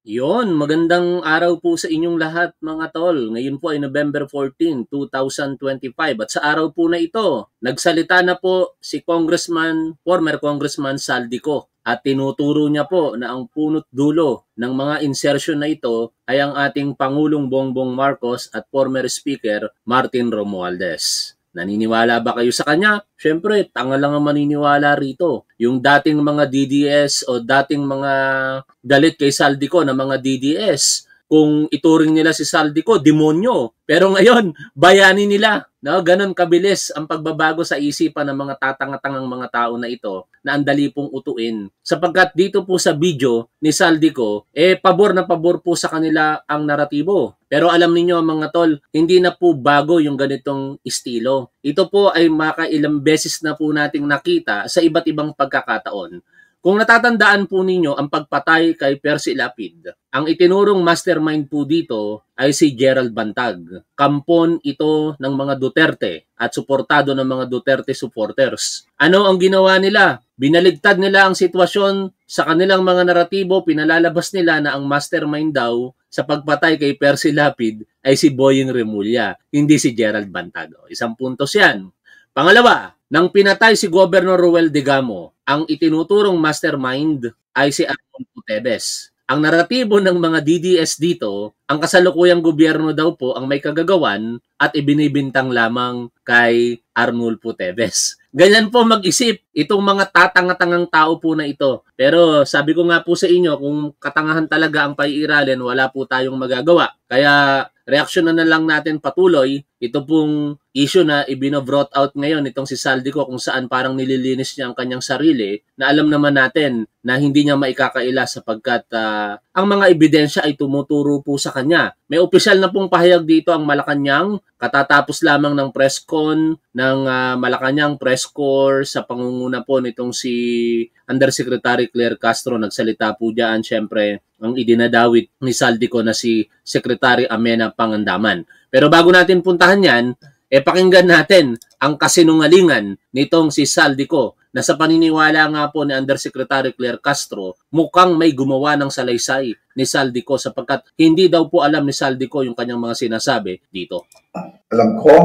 Yon, magandang araw po sa inyong lahat mga tol. Ngayon po ay November 14, 2025 at sa araw po na ito, nagsalita na po si former Congressman Saldico at tinuturo niya po na ang punot dulo ng mga insertion na ito ay ang ating Pangulong Bongbong Marcos at former Speaker Martin Romualdez. Naniniwala ba kayo sa kanya? Siyempre, tanga lang ang maniniwala rito. Yung dating mga DDS o dating mga galit kay Saldico na mga DDS, kung ituring nila si Saldico, demonyo. Pero ngayon, bayani nila. No, ganun kabilis ang pagbabago sa isipan ng mga tatanga-tangang mga tao na ito na ang dali pong utuin. Sapagkat dito po sa video ni Saldico, pabor na pabor po sa kanila ang naratibo. Pero alam niyo mga tol, hindi na po bago yung ganitong estilo. Ito po ay makailang beses na po nating nakita sa iba't ibang pagkakataon. Kung natatandaan po ninyo ang pagpatay kay Percy Lapid, ang itinurong mastermind po dito ay si Gerald Bantag. Kampon ito ng mga Duterte at suportado ng mga Duterte supporters. Ano ang ginawa nila? Binaligtad nila ang sitwasyon sa kanilang mga naratibo, pinalalabas nila na ang mastermind daw sa pagpatay kay Percy Lapid ay si Boying Remulla, hindi si Gerald Bantag. Isang puntos yan. Pangalawa, nang pinatay si Governor Ruel Digamo, ang itinuturong mastermind ay si Arnolfo Teves. Ang naratibo ng mga DDS dito, ang kasalukuyang gobyerno daw po ang may kagagawan at ibinibintang lamang kay Arnolfo Teves. Ganyan po mag-isip itong mga tatanga-tangang tao po na ito. Pero sabi ko nga po sa inyo, kung katangahan talaga ang paiiralin, wala po tayong magagawa. Kaya reaksyon na lang natin patuloy ito pong issue na ibino-brought out ngayon itong si Saldico kung saan parang nililinis niya ang kanyang sarili na alam naman natin na hindi niya maikakaila sapagkat ang mga ebidensya ay tumuturo po sa kanya. May opisyal na pong pahayag dito ang Malacanang, katatapos lamang ng press con ng Malacanang press corps sa pangunguna po nitong si Undersecretary Claire Castro. Nagsalita po diyan syempre ang idinadawit ni Saldico na si Secretary Amena Pangandaman. Pero bago natin puntahan yan, pakinggan natin ang kasinungalingan nitong si Saldico na sa paniniwala nga po ni Undersecretary Claire Castro, mukhang may gumawa ng salaysay ni Saldico sapagkat hindi daw po alam ni Saldico yung kanyang mga sinasabi dito. Alam ko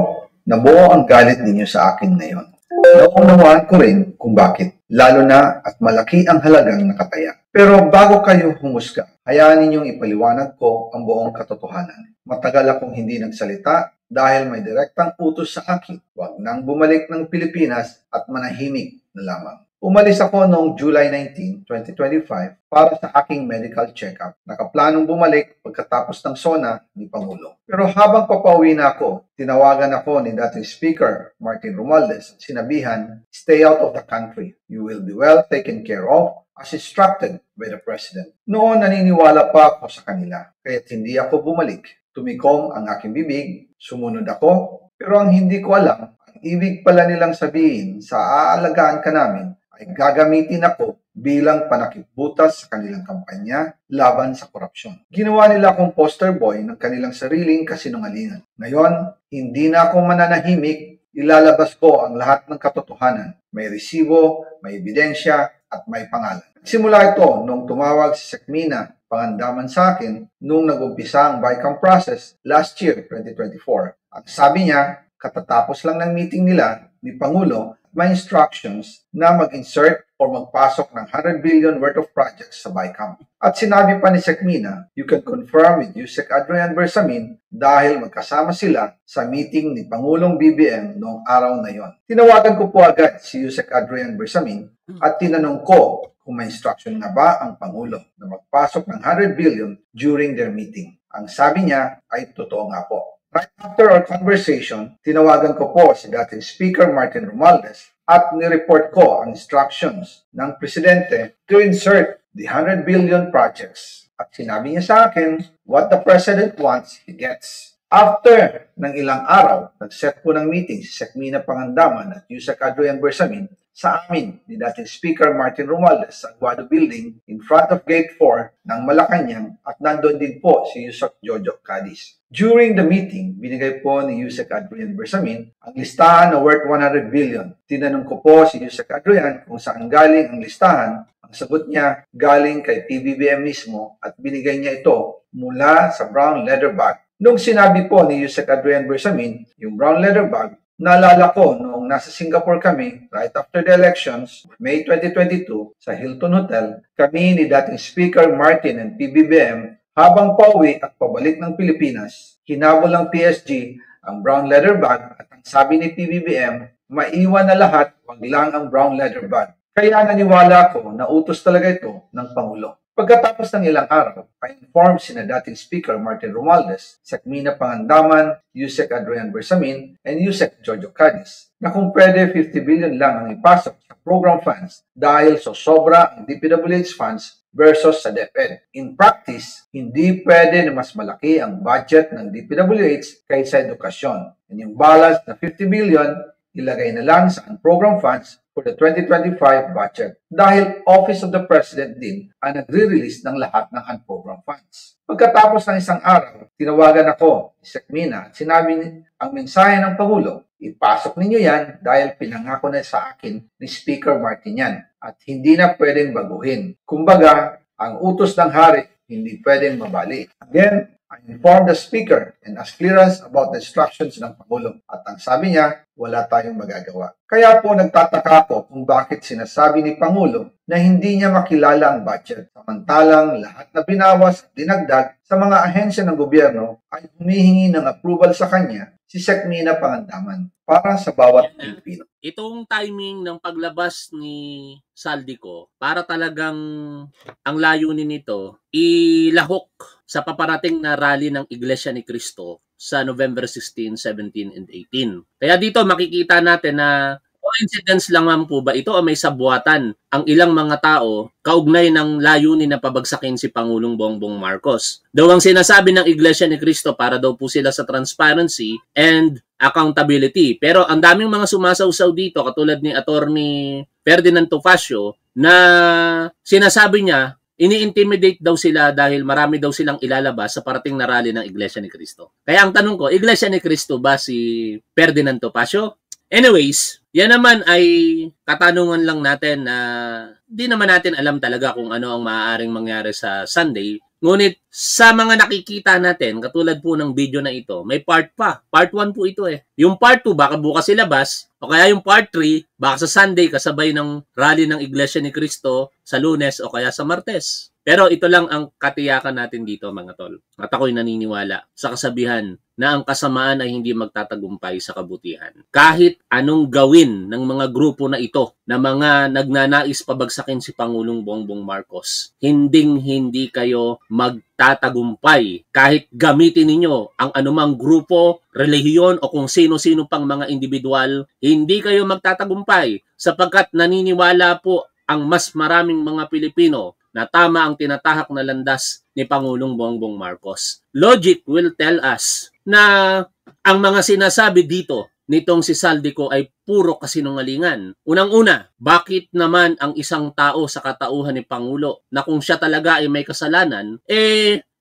na buo ang galit ninyo sa akin ngayon. Naunawaan ko rin kung bakit, lalo na at malaki ang halagang nakataya. Pero bago kayo humusga, hayaan ninyong ipaliwanag ko ang buong katotohanan. Matagal akong hindi nagsalita dahil may direktang utos sa akin. Huwag nang bumalik ng Pilipinas at manahimik na lamang. Umalis ako noong July 19, 2025 para sa aking medical check-up. Nakaplanong bumalik pagkatapos ng SONA ni Pangulo. Pero habang papauwi na ako, tinawagan ako ni dating Speaker Martin Romualdez at sinabihan, "Stay out of the country. You will be well taken care of as instructed by the President." Noon naniniwala pa ako sa kanila, kaya't hindi ako bumalik. Tumikom ang aking bibig, sumunod ako, pero ang hindi ko alam, ang ibig pala nilang sabihin sa aalagaan ka namin, ay gagamitin ako bilang panakipbutas sa kanilang kampanya laban sa korupsyon. Ginawa nila akong poster boy ng kanilang sariling kasinungalingan. Ngayon, hindi na ako mananahimik, ilalabas ko ang lahat ng katotohanan. May resibo, may ebidensya, at may pangalan. Simula ito nung tumawag si Sekmina Pangandaman sa akin nung nag-umpisa ang BICAM process last year, 2024. Ang sabi niya, katatapos lang ng meeting nila ni Pangulo, may instructions na mag-insert or magpasok ng 100 billion worth of projects sa BICAM. At sinabi pa ni Sekmina, you can confirm with Yusek Adrian Bersamin dahil magkasama sila sa meeting ni Pangulong BBM noong araw na yon. Tinawagan ko po agad si Yusek Adrian Bersamin at tinanong ko kung may instruction nga ba ang Pangulo na magpasok ng 100 billion during their meeting. Ang sabi niya ay totoo nga po. Right after our conversation, tinawagan ko po si dating Speaker Martin Romualdez at nireport ko ang instructions ng Presidente to insert the 100 billion projects. At sinabi niya sa akin, what the President wants, he gets. After ng ilang araw, nag-set po ng meeting si Sekmina Pangandaman at Yusek Adrian Bersamin sa amin ni dating Speaker Martin Romualdez sa Aguado Building in front of Gate 4 ng Malacanang at nandoon din po si Yusek Jojo Cadiz. During the meeting, binigay po ni Yusek Adrian Bersamin ang listahan na worth 100 billion. Tinanong ko po si Yusek Adrian kung saan galing ang listahan. Ang sagot niya, galing kay PBBM mismo at binigay niya ito mula sa brown leather bag. Nung sinabi po ni Yusek Adrian Bersamin, yung brown leather bag, naalala ko noong nasa Singapore kami right after the elections, May 2022, sa Hilton Hotel, kami ni dating Speaker Martin and PBBM habang pauwi at pabalik ng Pilipinas, hinabol ng PSG ang brown leather bag at ang sabi ni PBBM, maiwan na lahat, wag lang ang brown leather bag. Kaya naniwala ko na utos talaga ito ng Pangulo. Pagkatapos ng ilang araw, pa-inform sina dating Speaker Martin Romualdez, Sekmina Pangandaman, Yusek Adrian Bersamin, and Yusek Jojo Cadiz na kung pwede 50 billion lang ang ipasok sa program funds dahil sobra ang DPWH funds versus sa DepEd. In practice, hindi pwede na mas malaki ang budget ng DPWH kaysa edukasyon. And yung balance na 50 billion, ilagay na lang sa program funds for the 2025 budget dahil Office of the President din ang nagre-release ng lahat ng unprogrammed funds. Pagkatapos ng isang araw, tinawagan ako ni Sekmina at sinabi ang mensahe ng Pangulo, ipasok ninyo yan dahil pinangako na sa akin ni Speaker Martin yan at hindi na pwedeng baguhin. Kumbaga, ang utos ng hari hindi pwedeng mabali. Again, I informed the Speaker and asked clearance about the instructions ng Pangulo. At ang sabi niya, wala tayong magagawa. Kaya po nagtataka ako kung bakit sinasabi ni Pangulo na hindi niya makilala ang budget. Samantalang lahat na binawas at dinagdag sa mga ahensya ng gobyerno ay humihingi ng approval sa kanya si Sekmina Pangandaman para sa bawat Pilipino. Itong timing ng paglabas ni Saldico, para talagang ang layunin nito, ilahok sa paparating na rally ng Iglesia ni Cristo sa November 16, 17, and 18. Kaya dito makikita natin na coincidence lang man po ba ito o may sabuatan ang ilang mga tao kaugnay ng layunin na pabagsakin si Pangulong Bongbong Marcos. Daw ang sinasabi ng Iglesia ni Cristo para daw po sila sa transparency and accountability. Pero ang daming mga sumasawsaw dito katulad ni Attorney Ferdinand Topacio na sinasabi niya ini-intimidate daw sila dahil marami daw silang ilalabas sa parating na rally ng Iglesia ni Cristo. Kaya ang tanong ko, Iglesia ni Cristo ba si Ferdinand Topacio? Anyways, yan naman ay katanungan lang natin na di naman natin alam talaga kung ano ang maaaring mangyari sa Sunday. Ngunit sa mga nakikita natin, katulad po ng video na ito, may part pa. Part 1 po ito eh. Yung part 2 baka bukas ilabas, o kaya yung part 3 baka sa Sunday kasabay ng rally ng Iglesia ni Cristo sa Lunes o kaya sa Martes. Pero ito lang ang katiyakan natin dito mga tol. At ako'y naniniwala sa kasabihan na ang kasamaan ay hindi magtatagumpay sa kabutihan. Kahit anong gawin ng mga grupo na ito na mga nagnanais pabagsakin si Pangulong Bongbong Marcos, hindi kayo magtatagumpay. Kahit gamitin ninyo ang anumang grupo, relihiyon o kung sino-sino pang mga individual, hindi kayo magtatagumpay sapagkat naniniwala po ang mas maraming mga Pilipino na tama ang tinatahak na landas ni Pangulong Bongbong Marcos. Logic will tell us na ang mga sinasabi dito nitong si Saldico ay puro kasinungalingan. Unang-una, bakit naman ang isang tao sa katauhan ni Pangulo na kung siya talaga ay may kasalanan,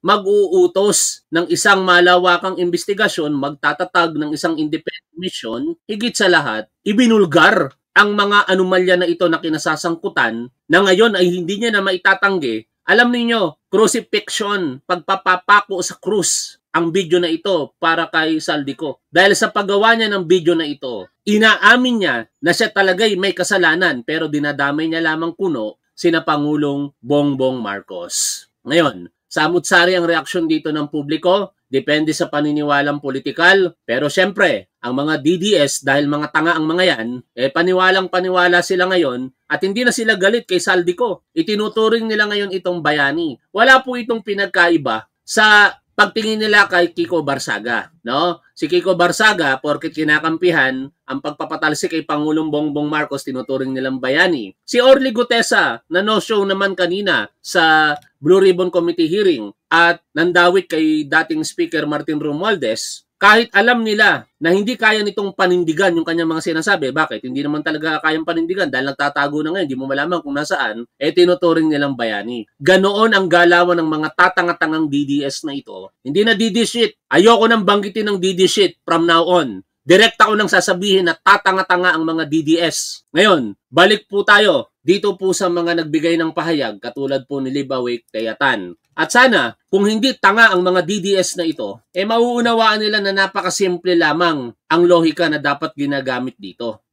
mag-uutos ng isang malawakang investigasyon, magtatatag ng isang independent mission, higit sa lahat, ibinulgar ang mga anomalya na ito na kinasasangkutan na ngayon ay hindi niya na maitatanggi. Alam niyo, crucifixion, pagpapapako sa krus, ang video na ito para kay Saldico. Dahil sa paggawa niya ng video na ito, inaamin niya na siya talaga'y may kasalanan pero dinadamay niya lamang kuno sina Pangulong Bongbong Marcos. Ngayon, samut-sari ang reaksyon dito ng publiko, depende sa paniniwalang politikal, pero syempre, ang mga DDS, dahil mga tanga ang mga yan, paniwalang-paniwala sila ngayon at hindi na sila galit kay Saldico. Itinuturing nila ngayon itong bayani. Wala po itong pinagkaiba sa pagtingin nila kay Kiko Barsaga. No? Si Kiko Barsaga, porket kinakampihan, ang pagpapatalsik kay Pangulong Bongbong Marcos, tinuturing nilang bayani. Si Orly Gutesa, na no-show naman kanina sa Blue Ribbon Committee hearing at nandawit kay dating Speaker Martin Romualdez, Kahit alam nila na hindi kaya nitong panindigan yung kanyang mga sinasabi. Bakit? Hindi naman talaga kayang panindigan dahil nagtatago na ngayon, hindi mo malaman kung nasaan, tinuturing nilang bayani. Ganoon ang galawan ng mga tatanga-tangang DDS na ito. Hindi na DD shit. Ayoko nang banggitin ng DD shit from now on. Direct ako nang sasabihin na tatanga-tanga ang mga DDS. Ngayon, balik po tayo dito po sa mga nagbigay ng pahayag katulad po ni Libawake Tayatan. At sana, kung hindi tanga ang mga DDS na ito, mauunawaan nila na napakasimple lamang ang lohika na dapat ginagamit dito.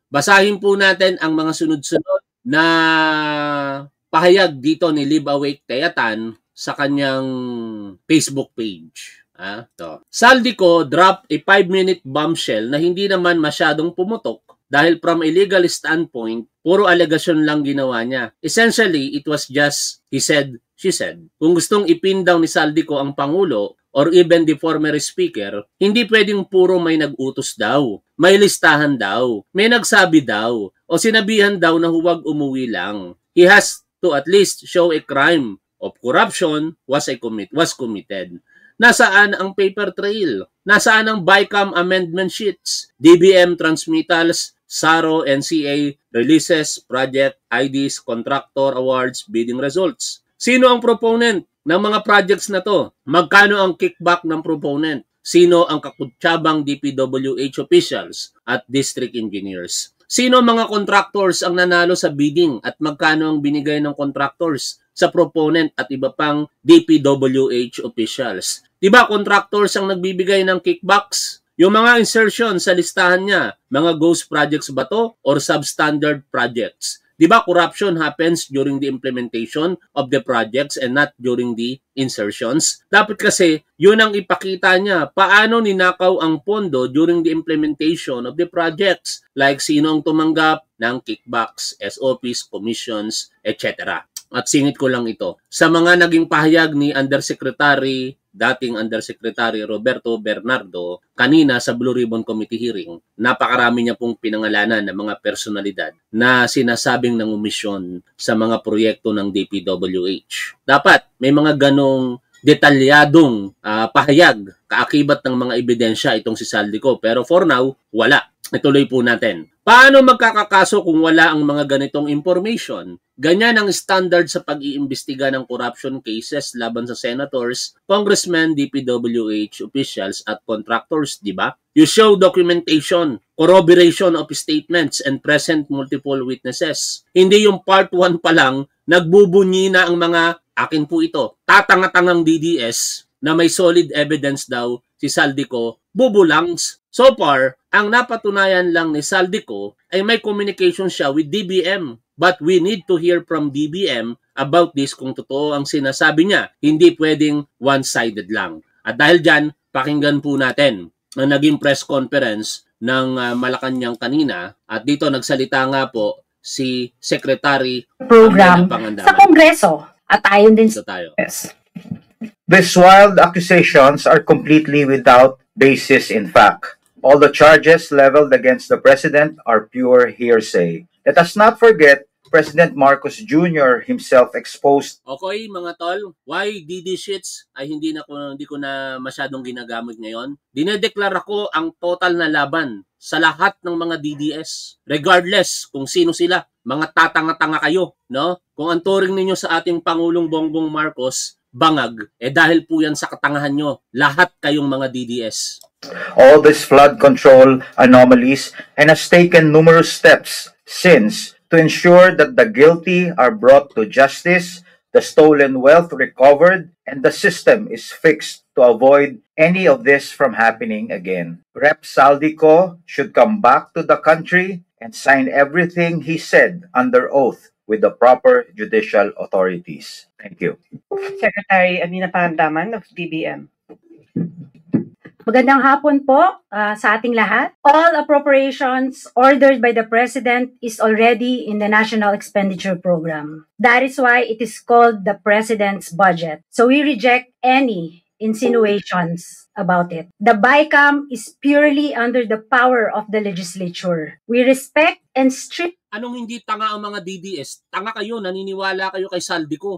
Basahin po natin ang mga sunod-sunod na pahayag dito ni Libawake Tayatan sa kanyang Facebook page. Saldico dropped a 5-minute bombshell na hindi naman masyadong pumutok dahil from a legal standpoint, puro alegasyon lang ginawa niya. Essentially, it was just he said, she said. Kung gustong ipin daw ni Saldico ang Pangulo or even the former speaker, hindi pwedeng puro may nag-utos daw, may listahan daw, may nagsabi daw, o sinabihan daw na huwag umuwi lang. He has to at least show a crime of corruption was committed. Nasaan ang paper trail? Nasaan ang BICAM amendment sheets, DBM transmittals, SARO, NCA, releases, project, IDs, contractor awards, bidding results? Sino ang proponent ng mga projects na to? Magkano ang kickback ng proponent? Sino ang kakutsyabang DPWH officials at district engineers? Sino mga contractors ang nanalo sa bidding at magkano ang binigay ng contractors sa proponent at iba pang DPWH officials? Diba contractors ang nagbibigay ng kickbacks? Yung mga insertion sa listahan niya, mga ghost projects ba to or substandard projects? Diba corruption happens during the implementation of the projects and not during the insertions? Dapat kasi yun ang ipakita niya paano ninakaw ang pondo during the implementation of the projects, like sino ang tumanggap ng kickbacks, SOPs, commissions, etc. At singit ko lang ito. Sa mga naging pahayag ni dating Undersecretary Roberto Bernardo kanina sa Blue Ribbon Committee hearing, napakarami niya pong pinangalanan ng mga personalidad na sinasabing nangumisyon sa mga proyekto ng DPWH. Dapat may mga ganong detalyadong pahayag, kaakibat ng mga ebidensya itong si Saldico. Pero for now, wala. Ituloy po natin. Paano magkakakaso kung wala ang mga ganitong information? Ganyan ang standard sa pag-iimbestiga ng corruption cases laban sa senators, congressmen, DPWH officials at contractors, di ba? You show documentation, corroboration of statements, and present multiple witnesses. Hindi yung part 1 pa lang, nagbubunyi na ang mga, akin po ito, tatanga-tangang DDS na may solid evidence daw si Saldico, bubulangs. So far, ang napatunayan lang ni Saldico ay may communication siya with DBM. But we need to hear from DBM about this kung totoo ang sinasabi niya. Hindi pwedeng one-sided lang. At dahil dyan, pakinggan po natin ang naging press conference ng Malacanang kanina. At dito nagsalita nga po si Secretary Program sa Kongreso. At ayon din tayo. Yes. These wild accusations are completely without basis in fact. All the charges leveled against the president are pure hearsay. Let us not forget President Marcos Jr. himself exposed. Okay mga tol, why DD shits ay hindi ko na masyadong ginagamit ngayon. Dinedeklara ko ang total na laban sa lahat ng mga DDS, regardless kung sino sila. Mga tatanga-tanga kayo, no? Kung ang turing ninyo sa ating Pangulong Bongbong Marcos, bangag, dahil po yan sa katangahan nyo, lahat kayong mga DDS. All these flood control anomalies and has taken numerous steps since to ensure that the guilty are brought to justice, the stolen wealth recovered, and the system is fixed to avoid any of this from happening again. Rep. Saldico should come back to the country and sign everything he said under oath with the proper judicial authorities. Thank you. Secretary Amina Pandaman of DBM. Magandang hapon po sa ating lahat. All appropriations ordered by the President is already in the National Expenditure Program. That is why it is called the President's Budget. So we reject any insinuations about it. The BICAM is purely under the power of the legislature. We respect and strict. Anong hindi tanga ang mga DDS? Tanga kayo, naniniwala kayo kay Saldico.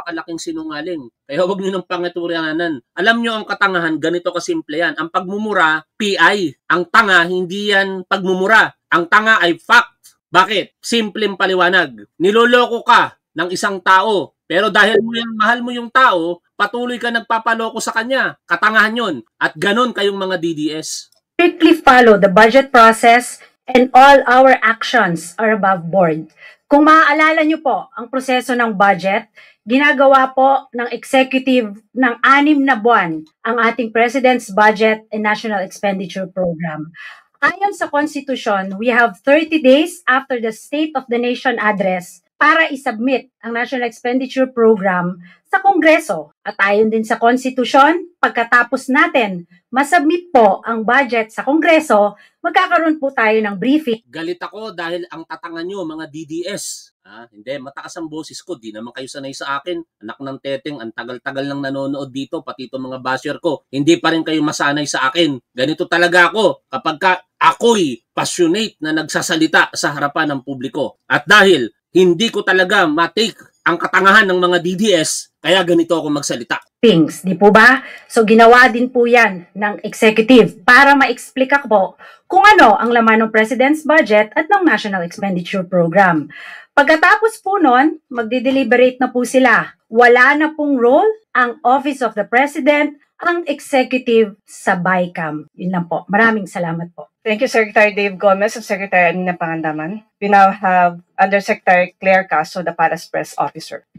napakalaking sinungaling. Kaya huwag nyo ng pangaturianan. Alam nyo ang katangahan, ganito kasimple yan. Ang pagmumura, PI. Ang tanga, hindi yan pagmumura. Ang tanga ay fact. Bakit? Simpleng paliwanag. Niloloko ka ng isang tao. Pero dahil mahal mo yung tao, patuloy ka nagpapaloko sa kanya. Katangahan yun. At ganon kayong mga DDS. Strictly follow the budget process and all our actions are above board. Kung maaalala nyo po, ang proseso ng budget, ginagawa po ng executive ng 6 na buwan ang ating President's Budget and National Expenditure Program. Ayon sa Constitution, we have 30 days after the State of the Nation Address para isubmit ang National Expenditure Program sa Kongreso. At ayon din sa Constitution, pagkatapos natin masubmit po ang budget sa Kongreso, magkakaroon po tayo ng briefing. Galit ako dahil ang tatangan nyo, mga DDS. Hindi, mataas ang boses ko. Di naman kayo sanay sa akin. Anak ng teteng, ang tagal-tagal lang nanonood dito, pati itong mga basher ko. Hindi pa rin kayo masanay sa akin. Ganito talaga ako kapag ako'y passionate na nagsasalita sa harapan ng publiko. At dahil hindi ko talaga matake ang katangahan ng mga DDS, kaya ganito ako magsalita. Things, di po ba? So ginawa din po yan ng executive para ma-explica po kung ano ang laman ng President's Budget at ng National Expenditure Program. Pagkatapos po nun, magde-deliberate na po sila. Wala na pong role ang Office of the President, ang executive sa BICAM. Yun lang po. Maraming salamat po. Thank you, Secretary Dave Gomez of Secretary Anina Pangandaman. We now have Undersecretary Claire Caso, the Paras Press Officer.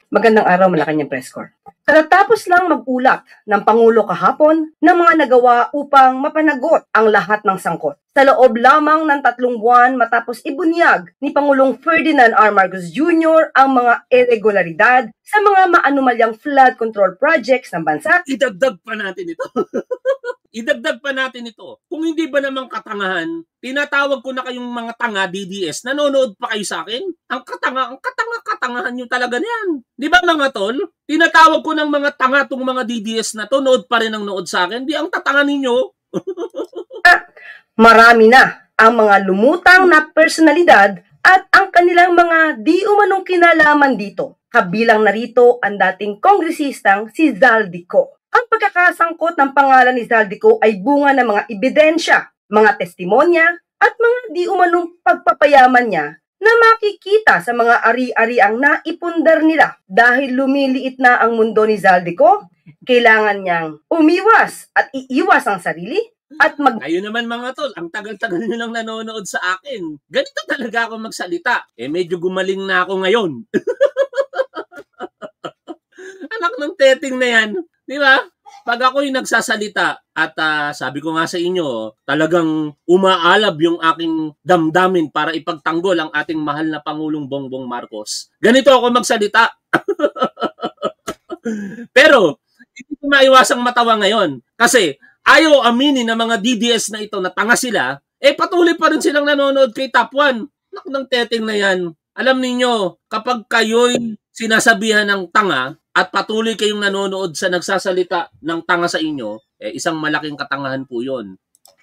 Magandang araw, Malacanang Press Corps. Katatapos lang mag-ulat ng Pangulo kahapon ng mga nagawa upang mapanagot ang lahat ng sangkot. Sa loob lamang ng 3 buwan matapos ibunyag ni Pangulong Ferdinand R. Marcos Jr. ang mga irregularidad sa mga maanumalyang flood control projects ng bansa. Idagdag pa natin ito. Idagdag pa natin ito. Kung hindi ba namang katangahan, tinatawag ko na kayong mga tanga DDS, nanonood pa kayo sa akin? Ang katangahan nyo talaga niyan. Di ba mga tol? Tinatawag ko ng mga tanga tong mga DDS na to, nood pa rin ang nood sa akin. Di ang tatanga ninyo. Marami na ang mga lumutang na personalidad at ang kanilang mga di umanong kinalaman dito. Kabilang narito ang dating kongresistang si Zaldico. Ang pagkakasangkot ng pangalan ni Zaldico ay bunga ng mga ebidensya, mga testimonya, at mga di umanong pagpapayaman niya na makikita sa mga ari-ariang naipundar nila. Dahil lumiliit na ang mundo ni Zaldico, kailangan niyang umiwas at iiwas ang sarili at Kayo naman mga tol, ang tagal-tagal nyo lang nanonood sa akin. Ganito talaga ako magsalita. Medyo gumaling na ako ngayon. Anak ng teteng na yan. Di ba? Pag ako'y nagsasalita at sabi ko nga sa inyo, talagang umaalab yung aking damdamin para ipagtanggol ang ating mahal na Pangulong Bongbong Marcos. Ganito ako magsalita. Pero, hindi ko maiwasang matawa ngayon. Kasi, ayaw aminin ng mga DDS na ito na tanga sila, patuloy pa rin silang nanonood kay Top 1. Anak ng teteng na yan. Alam ninyo, kapag kayo'y sinasabihan ng tanga at patuloy kayong nanonood sa nagsasalita ng tanga sa inyo, isang malaking katangahan po yun.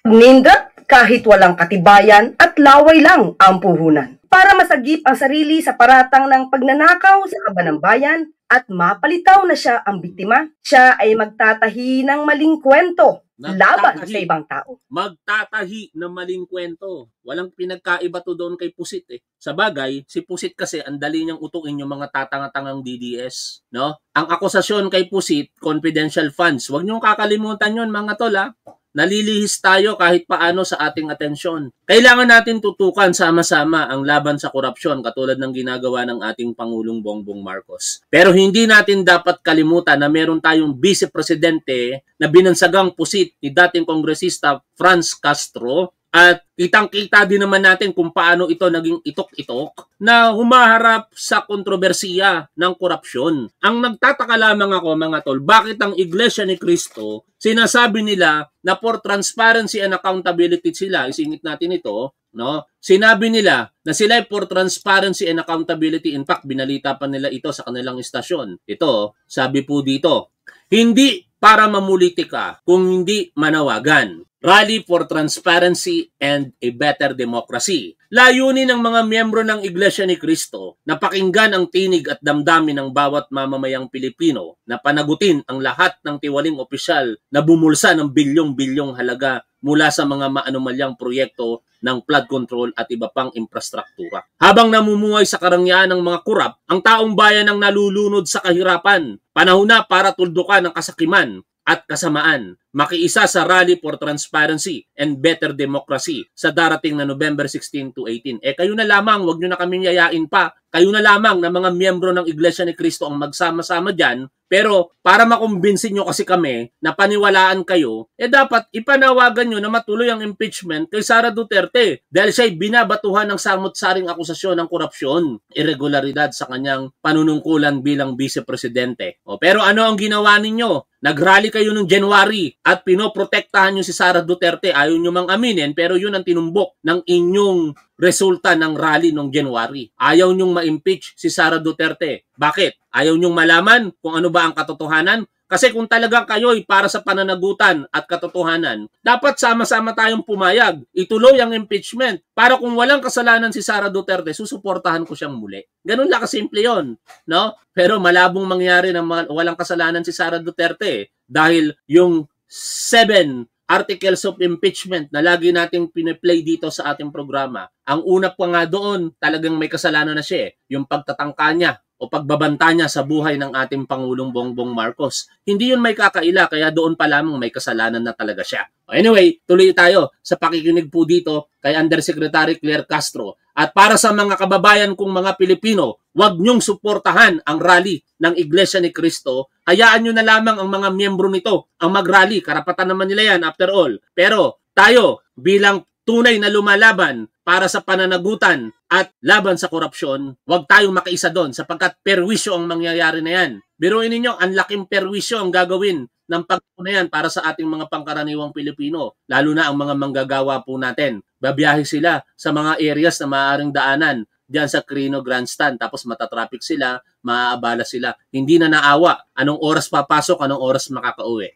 nindat kahit walang katibayan at laway lang ang puhunan. Para masagip ang sarili sa paratang ng pagnanakaw sa kaban ng bayan at mapalitaw na siya ang biktima, siya ay magtatahi ng maling kwento laban sa ibang tao. Magtatahi ng maling kwento. Walang pinagkaiba to doon kay Pusit Sa bagay, si Pusit kasi ang dali niyang utuin yung mga tatanga-tangang DDS, no? Ang akusasyon kay Pusit, confidential funds. Huwag niyong kakalimutan yon mga tol, ha? Nalilihis tayo kahit paano sa ating atensyon. Kailangan natin tutukan sama-sama ang laban sa korupsyon katulad ng ginagawa ng ating Pangulong Bongbong Marcos. Pero hindi natin dapat kalimutan na meron tayong Vice Presidente na binansagang pusit ni dating kongresista Franz Castro. At kitang-kita din naman natin kung paano ito naging itok-itok na humaharap sa kontrobersiya ng korupsyon. Ang nagtataka lamang ako mga tol, bakit ang Iglesia ni Cristo, sinasabi nila na for transparency and accountability sila, isingit natin ito, no? Sinabi nila na sila ay for transparency and accountability. In fact, binalita pa nila ito sa kanilang istasyon. Ito, sabi po dito, hindi para mamulitika kung hindi manawagan. Rally for Transparency and a Better Democracy. Layunin ng mga miyembro ng Iglesia ni Cristo na pakinggan ang tinig at damdamin ng bawat mamamayang Pilipino na panagutin ang lahat ng tiwaling opisyal na bumulsa ng bilyong-bilyong halaga mula sa mga maanumalyang proyekto ng flood control at iba pang infrastruktura. Habang namumuhay sa karangyaan ng mga kurap, ang taong bayan ang nalulunod sa kahirapan. Panahon na para tuldukan ang kasakiman at kasamaan. Makiisa sa Rally for Transparency and Better Democracy sa darating na November 16 to 18. Kayo na lamang, wag nyo na kaming yayain pa. Kayo na lamang na mga miyembro ng Iglesia ni Cristo ang magsama-sama dyan. Pero para makumbinsin nyo kasi kami na paniwalaan kayo, dapat ipanawagan nyo na matuloy ang impeachment kay Sara Duterte dahil siya'y binabatuhan ng samot-saring akusasyon ng korupsyon, irregularidad sa kanyang panunungkulan bilang vice-presidente. Pero ano ang ginawa ninyo? Nagrally kayo noong January at pinoprotektahan nyo si Sara Duterte. Ayaw nyo mang aminin pero yun ang tinumbok ng inyong resulta ng rally noong January. Ayaw nyong ma-impeach si Sara Duterte. Bakit? Ayaw nyong malaman kung ano ba ang katotohanan? Kasi kung talagang kayo'y para sa pananagutan at katotohanan, dapat sama-sama tayong pumayag. Ituloy ang impeachment. Para kung walang kasalanan si Sara Duterte, susuportahan ko siyang muli. Ganun lang kasimple yun. No? Pero malabong mangyari na walang kasalanan si Sara Duterte dahil yung 7 articles of impeachment na lagi nating piniplay dito sa ating programa. Ang una pa nga doon, talagang may kasalanan na siya. Yung pagtatangka niya o pagbabanta niya sa buhay ng ating Pangulong Bongbong Marcos. Hindi yun may kakaila, kaya doon pa lamang may kasalanan na talaga siya. Anyway, tuloy tayo sa pakikinig po dito kay Undersecretary Claire Castro. At para sa mga kababayan kong mga Pilipino, huwag niyong suportahan ang rally ng Iglesia ni Cristo. Hayaan niyo na lamang ang mga miyembro nito ang mag-rally. Karapatan naman nila yan after all. Pero tayo bilang tunay na lumalaban para sa pananagutan at laban sa korupsyon, huwag tayong makiisa doon sapagkat perwisyo ang mangyayari na yan. Biruin ninyo, ang laking perwisyo ang gagawin ng pagpuna yan para sa ating mga pangkaraniwang Pilipino, lalo na ang mga manggagawa po natin. Babiyahe sila sa mga areas na maaaring daanan diyan sa Quirino Grandstand, tapos matatraffic sila, maaabala sila. Hindi na naawa. Anong oras papasok, anong oras makakauwi?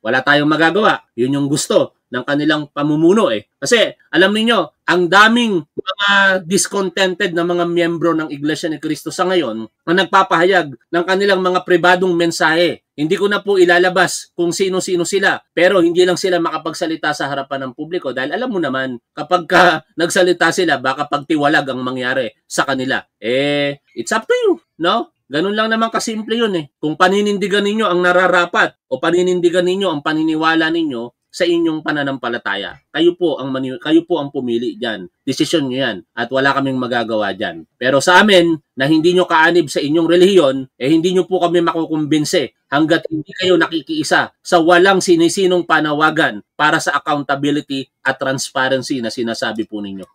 Wala tayong magagawa. Yun yung gusto ng kanilang pamumuno Kasi alam niyo, ang daming mga discontented na mga miyembro ng Iglesia ni Cristo sa ngayon na nagpapahayag ng kanilang mga pribadong mensahe. Hindi ko na po ilalabas kung sino-sino sila, pero hindi lang sila makapagsalita sa harapan ng publiko dahil alam mo naman, kapag nagsalita sila, baka pagtiwalag ang mangyari sa kanila. It's up to you, no? Ganun lang naman kasimple yun Kung paninindigan ninyo ang nararapat o paninindigan ninyo ang paniniwala ninyo sa inyong pananampalataya. Kayo po ang pumili diyan. Desisyon niyo 'yan at wala kaming magagawa diyan. Pero sa amin na hindi niyo kaanib sa inyong relihiyon, hindi niyo po kami makukumbinse hangga't hindi kayo nakikiisa sa walang sinisinong panawagan para sa accountability at transparency na sinasabi po ninyo.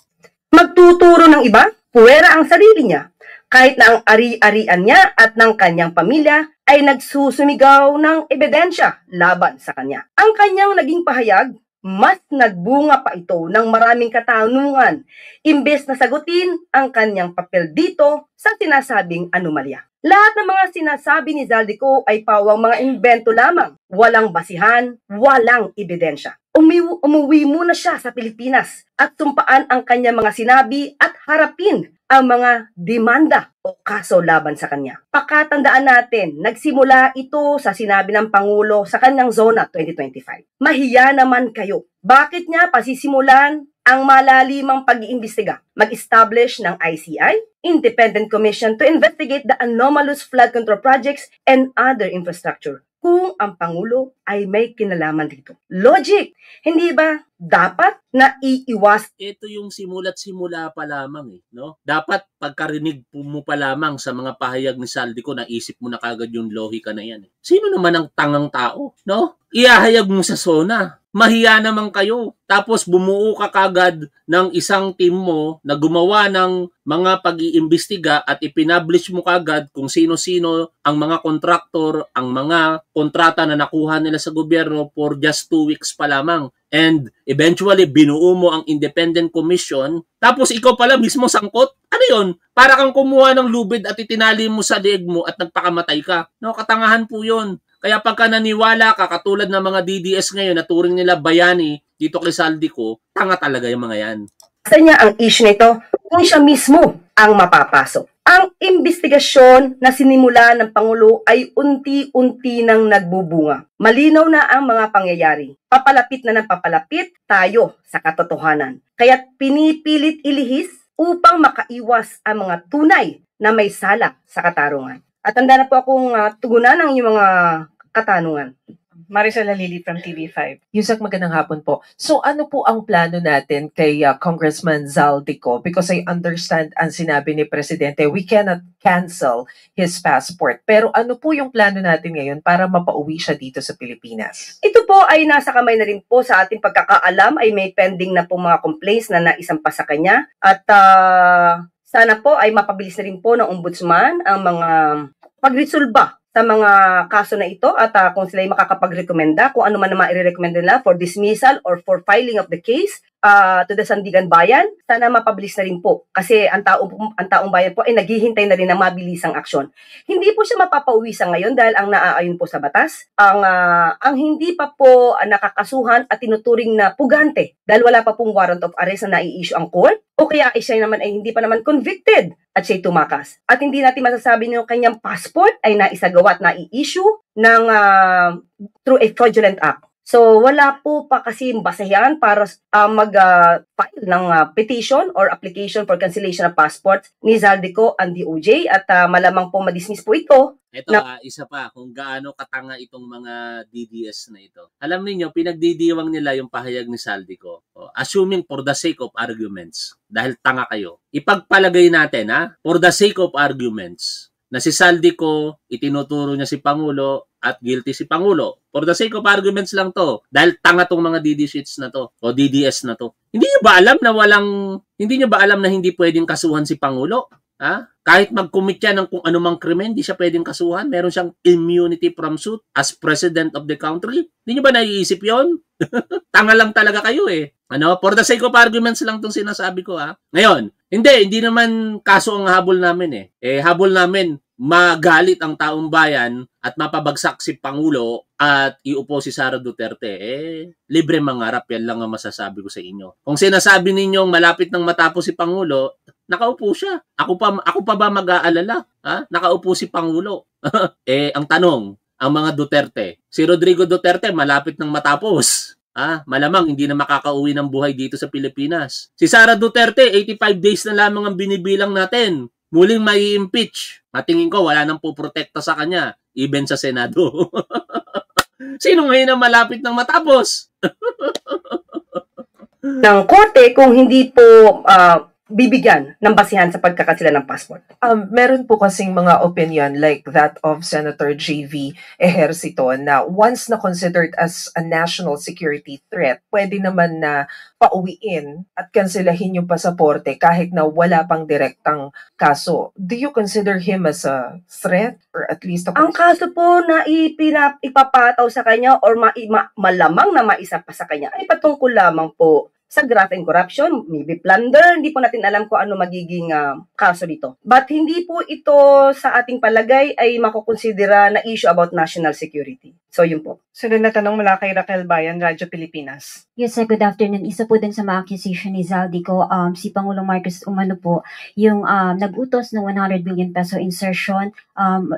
Magtuturo ng iba, puwera ang sarili niya. Kahit na ang ari-arian niya at ng kanyang pamilya ay nagsusumigaw ng ebidensya laban sa kanya. Ang kanyang naging pahayag, mas nagbunga pa ito ng maraming katanungan, imbes na sagutin ang kanyang papel dito sa sinasabing anomalya. Lahat ng mga sinasabi ni Zaldico ay pawang mga imbento lamang, walang basihan, walang ebidensya. Umuwi muna siya sa Pilipinas at tumpaan ang kanyang mga sinabi at harapin ang mga demanda o kaso laban sa kanya. Pakatandaan natin, nagsimula ito sa sinabi ng Pangulo sa kanyang Zona 2025. Mahiya naman kayo. Bakit niya pasisimulan ang malalimang pag-iimbestiga? Mag-establish ng ICI, Independent Commission to investigate the anomalous flood control projects and other infrastructure. Kung ang Pangulo ay may kinalaman dito. Logic! Hindi ba dapat na iiwas? Ito yung simula't simula pa lamang no? Dapat pagkarinig mo pa lamang sa mga pahayag ni Zaldico, naisip mo na kagad yung lohika na yan. Sino naman ang tangang tao, no? Iahayag mo sa SONA. Mahiya naman kayo. Tapos bumuo ka kagad ng isang team mo na gumawa ng mga pag-iimbestiga at ipinablish mo kagad kung sino-sino ang mga kontraktor, ang mga kontrata na nakuha nila sa gobyerno for just 2 weeks pa lamang. And eventually, binuo mo ang Independent Commission. Tapos ikaw pala mismo sangkot. Ano yun? Para kang kumuha ng lubid at itinali mo sa liig mo at nagpakamatay ka. No, katangahan po yun. Kaya pagka naniwala ka, katulad ng mga DDS ngayon na turing nila bayani dito kay Saldico, tanga talaga yung mga yan. Sa niya ang issue nito kung siya mismo ang mapapasok. Ang investigasyon na sinimula ng Pangulo ay unti-unti nang nagbubunga. Malinaw na ang mga pangyayari. Papalapit na ng papalapit tayo sa katotohanan. Kaya't pinipilit ilihis upang makaiwas ang mga tunay na may sala sa katarungan. At handa na po akong tugunan ang inyong mga katanungan. Maricel Halili from TV5. Yusek, magandang hapon po. So ano po ang plano natin kay Congressman Zaldico? Because I understand ang sinabi ni Presidente, we cannot cancel his passport. Pero ano po yung plano natin ngayon para mapauwi siya dito sa Pilipinas? Ito po ay nasa kamay na rin po sa ating pagkakaalam ay may pending na po mga complaints na naisampa sa kanya. At sana po ay mapabilis na rin po ng ombudsman ang mga pagresolba sa mga kaso na ito at kung sila ay makakapagrekomenda kung ano man naman i-recommend nila for dismissal or for filing of the case to the Sandigan Bayan, sana mapabilis na rin po. Kasi ang taong bayan po ay naghihintay na rin ng mabilisang aksyon. Hindi po siya mapapauwi sa ngayon dahil ang naaayon po sa batas, ang hindi pa po nakakasuhan at tinuturing na pugante dahil wala pa pong warrant of arrest na nai-issue ang court o kaya siya naman ay hindi pa naman convicted at siya'y tumakas. At hindi natin masasabi na yung kanyang passport ay naisagawa at nai-issue ng through a fraudulent act. So, wala po pa kasi basehan para mag-file ng petition or application for cancellation of passports ni Zaldico and DOJ at malamang po madismiss po ito. Ito isa pa, kung gaano katanga itong mga DDS na ito. Alam niyo pinagdidiwang nila yung pahayag ni Zaldico. Assuming for the sake of arguments, dahil tanga kayo. Ipagpalagay natin, for the sake of arguments, na si Zaldico, itinuturo niya si Pangulo at guilty si Pangulo. For the sake of arguments lang to. Dahil tanga tong mga DD-sheets na to o DDS na to. Hindi niyo ba alam na hindi pwedeng kasuhan si Pangulo? Kahit mag-commit siya ng kung anumang krimen, hindi siya pwedeng kasuhan. Meron siyang immunity from suit as president of the country. Hindi niyo ba naiisip yon? Tanga lang talaga kayo eh. For the sake of arguments lang tong sinasabi ko Ngayon, hindi naman kaso ang habol namin eh. Habol namin magalit ang taong bayan at mapabagsak si Pangulo at iupo si Sara Duterte. Libre mangarap, yan lang ang masasabi ko sa inyo. Kung sinasabi ninyong malapit nang matapos si Pangulo, nakaupo siya. Ako pa ba mag-aalala? Nakaupo si Pangulo. Ang tanong, ang mga Duterte, si Rodrigo Duterte malapit nang matapos. Malamang hindi na makakauwi ng buhay dito sa Pilipinas. Si Sara Duterte, 85 days na lamang ang binibilang natin. Muling may impeach. Matingin ko, wala nang poprotekta sa kanya. Even sa Senado. Sino ngayon ang malapit nang matapos? Ng korte kung hindi po bibigyan ng basihan sa pagkakansela ng passport. Meron po kasing mga opinion like that of Senator J.V. Ejercito na once na considered as a national security threat, pwede naman na pauwiin at kanselahin yung pasaporte kahit na wala pang direktang kaso. Do you consider him as a threat or at least ang kaso po na ipapataw sa kanya or malamang na maisa pa sa kanya ay patungkol lamang po sa graft and corruption, maybe plunder, hindi po natin alam kung ano magiging kaso dito. But hindi po ito sa ating palagay ay makukonsidera na issue about national security. So yun po. Sunod na tanong mula kay Raquel Bayan, Radyo Pilipinas. Yes, good afternoon. Isa po din sa mga accusation ni Zaldico, si Pangulong Marcos umano po, yung nag-utos ng 100 billion peso insertion,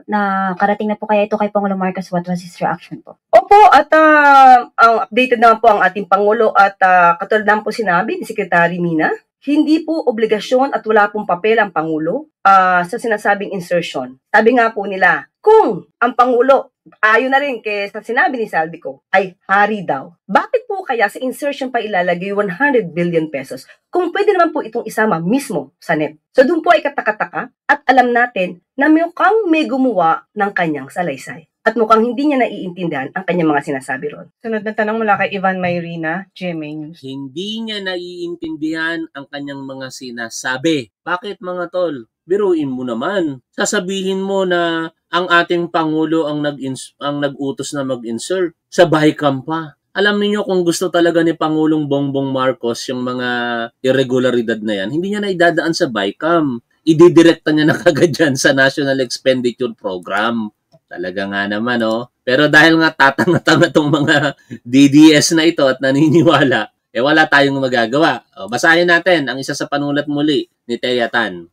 na karating na po kaya ito kay Pangulong Marcos. What was his reaction po? Opo, at ang updated naman po ang ating Pangulo at katulad naman po sinabi ni Secretary Mina, hindi po obligasyon at wala pong papel ang Pangulo sa sinasabing insertion. Sabi nga po nila, kung ang Pangulo, ayon na rin kay sa sinabi ni Zaldico, ay hari daw. Bakit po kaya sa insertion pa ilalagay 100 billion pesos kung pwede naman po itong isama mismo sa NEP? So doon po ay katakataka at alam natin na mukhang may gumawa ng kanyang salaysay. At mukhang hindi niya naiintindihan ang kanyang mga sinasabi ron. Sunod na tanong mula kay Ivan Mayrina, GMA News. Hindi niya naiintindihan ang kanyang mga sinasabi. Bakit mga tol? Biruin mo naman. Sasabihin mo na ang ating Pangulo ang nag-utos na mag-insert. Sa BICAM pa. Alam niyo kung gusto talaga ni Pangulong Bongbong Marcos yung mga irregularidad na yan, hindi niya na idadaan sa BICAM. Ididirekta niya na kagad dyan sa National Expenditure Program. Talaga nga naman, Pero dahil nga tatanga-tanga tong mga DDS na ito at naniniwala, wala tayong magagawa. Basahin natin ang isa sa panulat muli ni Thea Tan.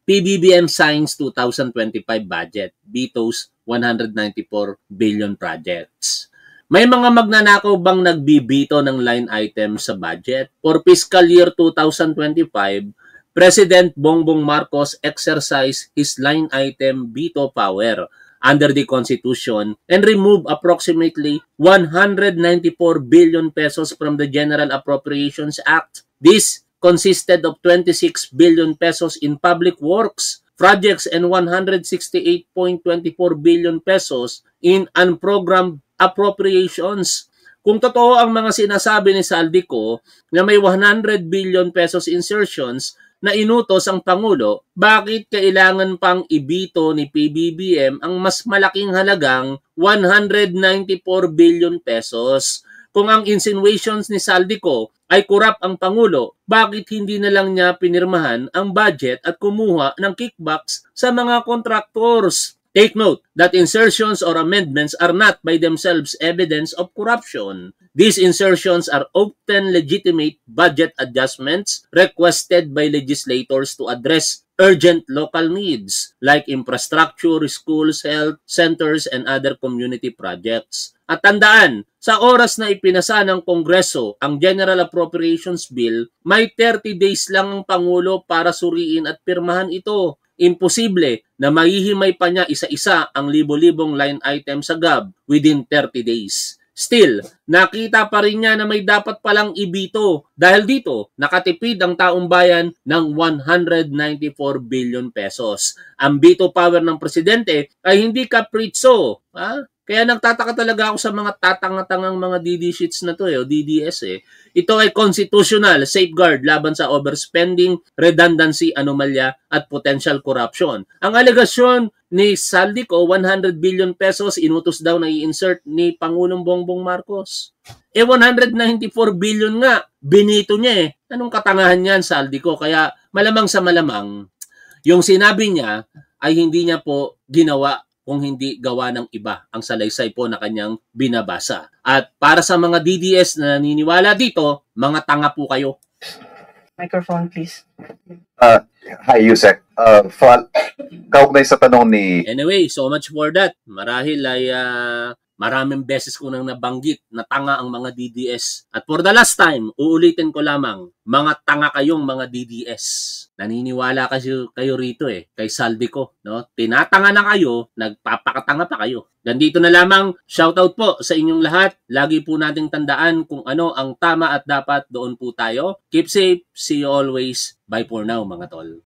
PBBM signs 2025 budget, vetoes 194 billion projects. May mga magnanakaw bang nagbibito ng line item sa budget? For fiscal year 2025, President Bongbong Marcos exercised his line item veto power under the Constitution and removed approximately 194 billion pesos from the General Appropriations Act. This consisted of 26 billion pesos in public works projects and 168.24 billion pesos in unprogrammed appropriations. Kung totoo ang mga sinasabi ni Saldico na may 100 billion pesos insertions na inutos ang Pangulo, bakit kailangan pang ibito ni PBBM ang mas malaking halagang 194 billion pesos? Kung ang insinuations ni Saldico ay kurap ang Pangulo, bakit hindi na lang niya pinirmahan ang budget at kumuha ng kickbacks sa mga contractors? Take note that insertions or amendments are not by themselves evidence of corruption. These insertions are often legitimate budget adjustments requested by legislators to address urgent local needs like infrastructure, schools, health centers, and other community projects. At tandaan, sa oras na ipinasa ng Kongreso ang General Appropriations Bill, may 30 days lang ang Pangulo para suriin at pirmahan ito. Imposible na mahihimay pa niya isa-isa ang libo-libong line item sa GAB within 30 days. Still, nakita pa rin niya na may dapat palang ibito dahil dito nakatipid ang taong bayan ng 194 billion pesos. Ang veto power ng presidente ay hindi kapritso. Kaya nagtataka talaga ako sa mga tatanga-tangang mga DD sheets na to o DDS Ito ay constitutional safeguard laban sa overspending, redundancy, anomalya at potential corruption. Ang alegasyon ni Saldico, 100 billion pesos inutos daw na i-insert ni Pangulong Bongbong Marcos. 194 billion nga, binito niya Anong katangahan yan, Saldico? Kaya malamang sa malamang, yung sinabi niya ay hindi niya po ginawa kung hindi gawa ng iba ang salaysay po na kanyang binabasa. At para sa mga DDS na naniniwala dito, mga tanga po kayo. Microphone, please. Hi, Yusek. Kaugnay sa tanong ni... Anyway, so much for that. Marahil ay maraming beses ko nang nabanggit na tanga ang mga DDS. At for the last time, uulitin ko lamang, mga tanga kayong mga DDS. Naniniwala kayo rito kay Saldico. No? Tinatanga na kayo, nagpapakatanga pa kayo. Ganito na lamang, shoutout po sa inyong lahat. Lagi po nating tandaan kung ano ang tama at dapat, doon po tayo. Keep safe, see you always. Bye for now mga tol.